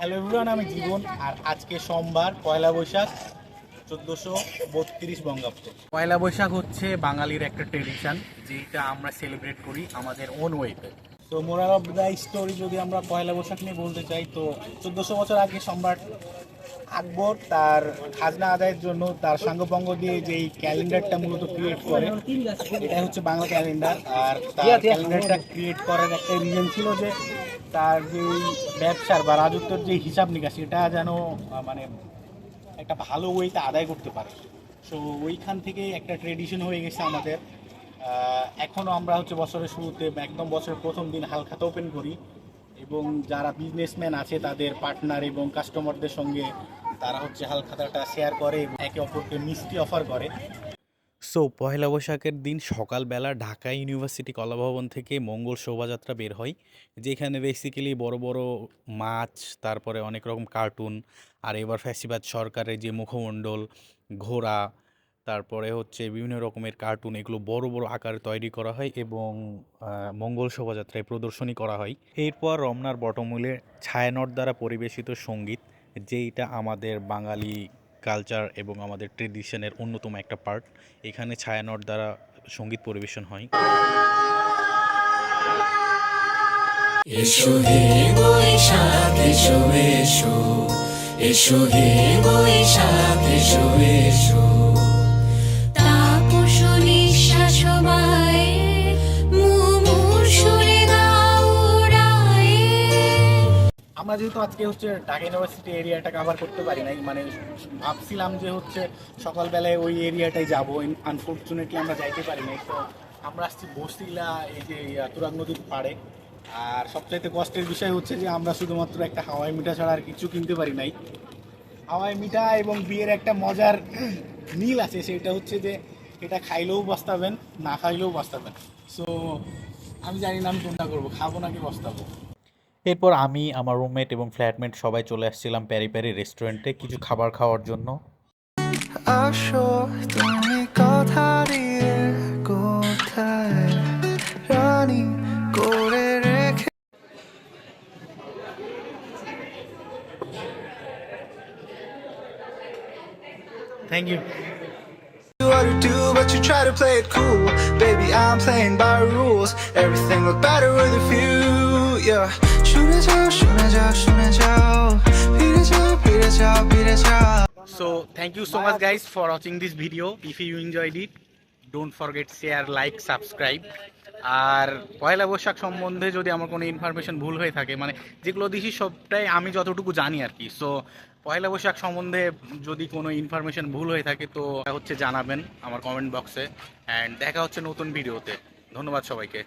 Hello everyone, আমি জীবন। আর আজকে সোমবার, পয়লা বৈশাখ 1432 বঙ্গাব্দ। পয়লা বৈশাখ হচ্ছে বাঙালির একটা ট্রেডিশন, যেটা আমরা সেলিব্রেট করি আমাদের ওন ওয়েতে। তো মোরাল অফ দ্য স্টোরি যদি আমরা পয়লা বৈশাখ নিয়ে বলতে চাই, তো 1400 বছর আগে সম্রাট আকবর তার খাজনা আদায়ের জন্য তার সাঙ্গপাঙ্গ দিয়ে যেই ক্যালেন্ডারটা মূলত ক্রিয়েট করে, এটা হচ্ছে বাংলা ক্যালেন্ডার। আর তার ক্যালেন্ডারটা ক্রিয়েট করার একটা রিজন ছিল যে তার যে ব্যবসার বা রাজত্বের যে হিসাব নিকাশ, এটা যেন মানে একটা ভালো ওয়েতে আদায় করতে পারে। সো ওইখান থেকে একটা ট্রেডিশন হয়ে গেছে আমাদের। এখনও আমরা হচ্ছে বছরের শুরুতে একদম বছরের প্রথম দিন হালখাতা ওপেন করি, এবং যারা বিজনেসম্যান আছে তাদের পার্টনার এবং কাস্টমারদের সঙ্গে তারা হচ্ছে হালখাতাটা শেয়ার করে এবং একে অপরকে মিষ্টি অফার করে। সো পয়লা বৈশাখের দিন সকালবেলা ঢাকা ইউনিভার্সিটি কলাভবন থেকে মঙ্গল শোভাযাত্রা বের হয়, যেখানে বেসিক্যালি বড় বড় মাছ, তারপরে অনেক রকম কার্টুন, আর এবার ফ্যাসিবাদ সরকারের যে মুখমণ্ডল, ঘোড়া, তারপরে হচ্ছে বিভিন্ন রকমের কার্টুন, এগুলো বড় বড় আকারে তৈরি করা হয় এবং মঙ্গল শোভাযাত্রায় প্রদর্শনী করা হয়। এরপর রমনার বটমূলে ছায়ানট দ্বারা পরিবেশিত সঙ্গীত, যেইটা আমাদের বাঙালি কালচার এবং আমাদের ট্রেডিশনের অন্যতম একটা পার্ট। এখানে ছায়ানট দ্বারা সঙ্গীত পরিবেশন হয়। এসো হে বৈশাখ এসো এসো, এসো হে বৈশাখ এসো এসো। তাপস নিঃশ্বাস বায়ে মুমূর্ষুরে দাও উড়ায়ে। আমরা যেহেতু আজকে হচ্ছে ঢাকা ইউনিভার্সিটি এরিয়াটা কভার করতে পারি নাই, মানে ভাবছিলাম যে হচ্ছে সকালবেলায় ওই এরিয়াটাই যাবো, আনফর্চুনেটলি আমরা যাইতে পারি নাই। তো আমরা আসছি বসিলা, এই যে তুরাগ নদীর পাড়ে। আর সবচাইতে কষ্টের বিষয় হচ্ছে যে আমরা শুধুমাত্র একটা হাওয়াই মিঠা ছাড়া আর কিছু কিনতে পারি নাই। হাওয়াই মিঠা এবং বিয়ের একটা মজার মিল আছে, সেটা হচ্ছে যে এটা খাইলেও বাঁচতাবেন, না খাইলেও বাঁচতাবেন। সো আমি জানি না আমি কোনটা করবো, খাবো নাকি বস্তাবো। এরপর আমি, আমার রুমমেট এবং ফ্ল্যাটমেট সবাই চলে আসছিলাম প্যারি প্যারি রেস্টুরেন্টে কিছু খাবার খাওয়ার জন্য। আসো তুমি কথা দিয়ে কোথায় রানী করে রেখে। Thank you. What to do, but you try to play it cool. Baby, I'm playing by rules. Everything look better with a view. Yeah. শুনে যাও, শুনে যাও, শুনে যাও. ফিরে যাও, ফিরে যাও, ফিরে যাও. So thank you so much guys for watching this video. If you enjoyed it, don't forget share, like, subscribe. আর পয়লা বৈশাখ সম্বন্ধে যদি আমার কোনো ইনফরমেশন ভুল হয়ে থাকে, মানে যেগুলো দিছি সবটাই আমি যতটুকু জানি আর কি। সো পয়লা বৈশাখ সম্বন্ধে যদি কোনো ইনফরমেশন ভুল হয়ে থাকে তো হচ্ছে জানাবেন আমার কমেন্ট বক্সে। অ্যান্ড দেখা হচ্ছে নতুন ভিডিওতে। ধন্যবাদ সবাইকে।